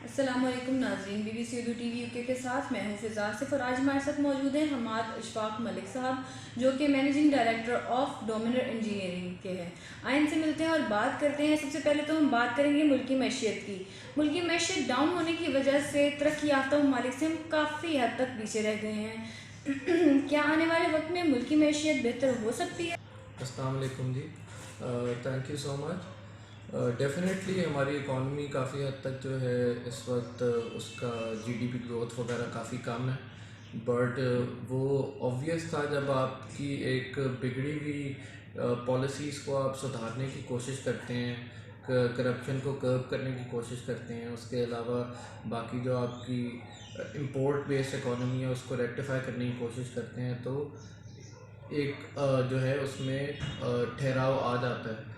अस्सलामुअलैकुम नाज़रीन, BBC Urdu TV UK के साथ मैं हूँ फ़िज़ा सिफ और आज हमारे साथ मौजूद हैं हमाद इशफाक मलिक साहब, जो कि managing director of Dominar engineering के हैं। आइए इनसे मिलते हैं और बात करते हैं। सबसे पहले तो हम बात करेंगे मुल्की मैशियत की। मुल्की मैशियत डाउन होने की वजह से तरक्की याफ्ता ममालिक से हम काफ़ी हद तक पीछे रह गए हैं। क्या आने वाले वक्त में मुल्की मैशियत बेहतर हो सकती है? अस्सलाम वालेकुम जी। Thank you so much. Definitely हमारी इकॉनमी काफ़ी हद तक जो है इस वक्त उसका जीडीपी ग्रोथ वगैरह काफ़ी कम है। बट वो ऑब्वियस था जब आपकी एक बिगड़ी हुई पॉलिसीज़ को आप सुधारने की कोशिश करते हैं, करप्शन को कर्ब करने की कोशिश करते हैं, उसके अलावा बाकी जो आपकी इंपोर्ट बेस्ड इकॉनमी है उसको रेक्टिफाई करने की कोशिश करते हैं, तो एक जो है उसमें ठहराव आ जाता है।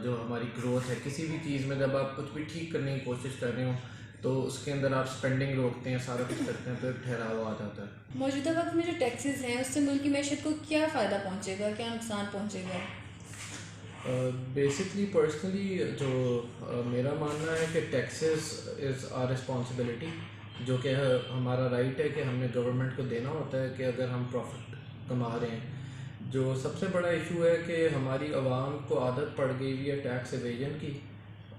जो हमारी ग्रोथ है किसी भी चीज़ में, जब आप कुछ भी ठीक करने की कोशिश कर रहे हो तो उसके अंदर आप स्पेंडिंग रोकते हैं, सारा कुछ करते हैं, तो एक ठहराव आ जाता है। मौजूदा वक्त में जो टैक्सेस हैं उससे मुल्की मैशियत को क्या फ़ायदा पहुँचेगा, क्या नुकसान पहुँचेगा? बेसिकली पर्सनली जो मेरा मानना है कि टैक्सेस इज़ आर रिस्पॉन्सिबिलिटी, जो कि हमारा राइट है कि हमने गवर्नमेंट को देना होता है कि अगर हम प्रॉफिट कमा रहे हैं। जो सबसे बड़ा इशू है कि हमारी आवाम को आदत पड़ गई हुई है टैक्स एवेजन की,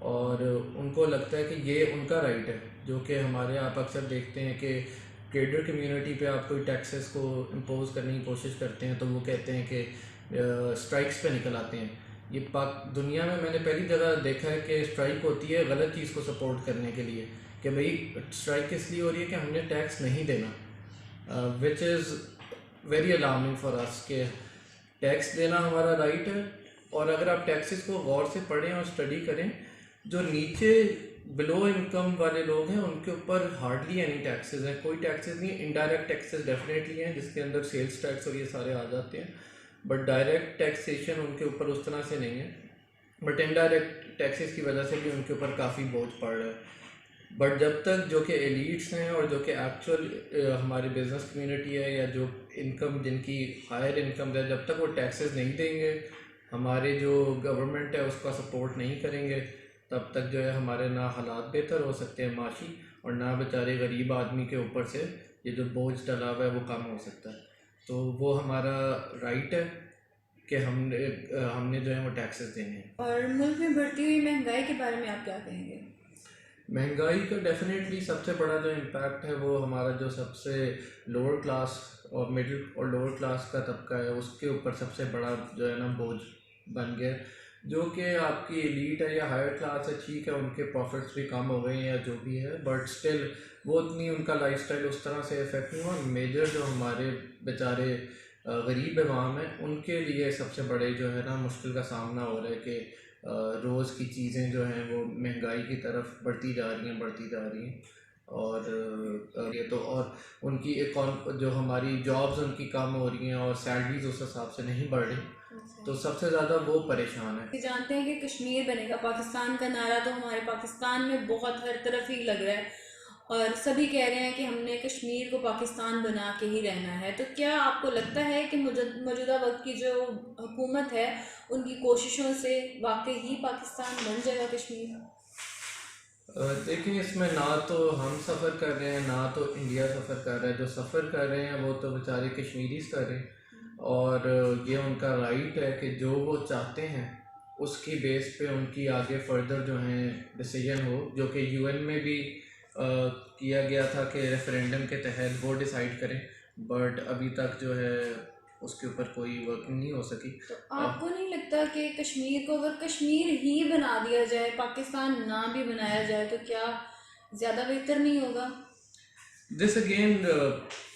और उनको लगता है कि ये उनका राइट है। जो कि हमारे यहाँ आप अक्सर देखते हैं कि ट्रेडर कम्युनिटी पे आप कोई टैक्सेस को इम्पोज करने की कोशिश करते हैं तो वो कहते हैं कि स्ट्राइक्स पे निकल आते हैं। ये पाक दुनिया में मैंने पहली जगह देखा है कि स्ट्राइक होती है गलत चीज़ को सपोर्ट करने के लिए, कि भाई स्ट्राइक किस लिए हो रही है कि हमने टैक्स नहीं देना, which is very alarming for us के टैक्स देना हमारा राइट है। और अगर आप टैक्सेस को गौर से पढ़ें और स्टडी करें, जो नीचे बिलो इनकम वाले लोग हैं उनके ऊपर हार्डली एनी टैक्सेस हैं, कोई टैक्सेस नहीं है। इनडायरेक्ट टैक्सेस डेफिनेटली हैं जिसके अंदर सेल्स टैक्स और ये सारे आ जाते हैं, बट डायरेक्ट टैक्सेशन उनके ऊपर उस तरह से नहीं है। बट इनडायरेक्ट टैक्सेस की वजह से भी उनके ऊपर काफ़ी बोझ पड़ रहा है। बट जब तक जो कि एलिट्स हैं और जो कि एक्चुअल हमारी बिजनेस कम्युनिटी है या जो इनकम जिनकी हायर इनकम है, जब तक वो टैक्सेस नहीं देंगे, हमारे जो गवर्नमेंट है उसका सपोर्ट नहीं करेंगे, तब तक जो है हमारे ना हालात बेहतर हो सकते हैं माशी, और ना बेचारे गरीब आदमी के ऊपर से ये जो बोझ डला हुआ है वो कम हो सकता है। तो वो हमारा राइट है कि हमने जो है वो टैक्सेस देने हैं। और मुल्क में बढ़ती हुई महंगाई के बारे में आप क्या कहेंगे? महंगाई का डेफिनेटली सबसे बड़ा जो इम्पैक्ट है वो हमारा जो सबसे लोअर क्लास और मिडिल और लोअर क्लास का तबका है उसके ऊपर सबसे बड़ा जो है ना बोझ बन गया है। जो कि आपकी एलीट है या हायर क्लास है, ठीक है, उनके प्रॉफिट्स भी कम हो गए हैं या जो भी है, बट स्टिल वो उतनी उनका लाइफस्टाइल उस तरह से इफेक्ट नहीं हुआ। मेजर जो हमारे बेचारे गरीब अवाम है उनके लिए सबसे बड़े जो है ना मुश्किल का सामना हो रहा है कि रोज़ की चीज़ें जो हैं वो महंगाई की तरफ बढ़ती जा रही हैं, बढ़ती जा रही हैं। और ये तो और उनकी जो हमारी जॉब्स उनकी कम हो रही हैं और सैलरीज उस हिसाब से नहीं बढ़ रही, तो सबसे ज़्यादा वो परेशान है। कि जानते हैं कि कश्मीर बनेगा पाकिस्तान का नारा तो हमारे पाकिस्तान में बहुत हर तरफ ही लग रहा है और सभी कह रहे हैं कि हमने कश्मीर को पाकिस्तान बना के ही रहना है। तो क्या आपको लगता है कि मौजूदा वक्त की जो हुकूमत है उनकी कोशिशों से वाकई ही पाकिस्तान बन जाएगा कश्मीर? देखिए, इसमें ना तो हम सफ़र कर रहे हैं ना तो इंडिया सफ़र कर रहा है। जो सफ़र कर रहे हैं वो तो बेचारे कश्मीरीज कर रहे हैं, और ये उनका राइट है कि जो वो चाहते हैं उसकी बेस पे उनकी आगे फर्दर जो है डिसीजन हो, जो कि यूएन में भी किया गया था कि रेफरेंडम के तहत वो डिसाइड करें। बट अभी तक जो है उसके ऊपर कोई वर्किंग नहीं हो सकी। तो आपको नहीं लगता कि कश्मीर को अगर कश्मीर ही बना दिया जाए, पाकिस्तान ना भी बनाया जाए, तो क्या ज़्यादा बेहतर नहीं होगा? दिस अगेन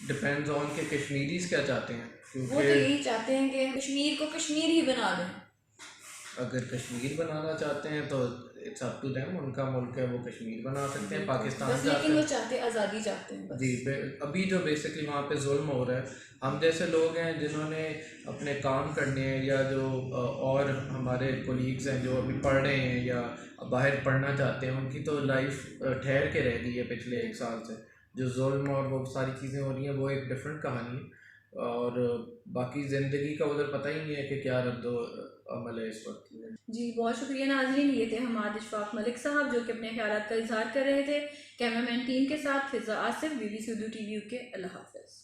डिपेंड्स ऑन कि कश्मीरीज क्या चाहते हैं, वो तो क्योंकि यही चाहते हैं कि कश्मीर को कश्मीर ही बना दें। अगर कश्मीर बनाना चाहते हैं तो इट्स अप टू देम, उनका मुल्क है, वो कश्मीर बना सकते हैं। पाकिस्तान बस चाहते लेकिन वो हैं चाहते आज़ादी चाहते हैं बस। जी, अभी जो बेसिकली वहाँ पे जुल्म हो रहा है, हम जैसे लोग हैं जिन्होंने अपने काम करने हैं, या जो और हमारे कोलीग्स हैं जो अभी पढ़ रहे हैं या बाहर पढ़ना चाहते हैं, उनकी तो लाइफ ठहर के रह गई है पिछले 1 साल से। जो जुल्म और वो सारी चीज़ें हो रही हैं वो एक डिफरेंट कहानी है। और बाकी ज़िंदगी का उधर पता ही नहीं है कि क्या रद्दो अमल है इस वक्त। जी बहुत शुक्रिया नाजरीन, ये थे हमाद इशफाक मलिक साहब जो कि अपने ख्यालात का इजहार कर रहे थे। कैमरामैन टीम के साथ फिजा Asif, BBC Urdu TV UK। अल्लाह हाफ़िज़।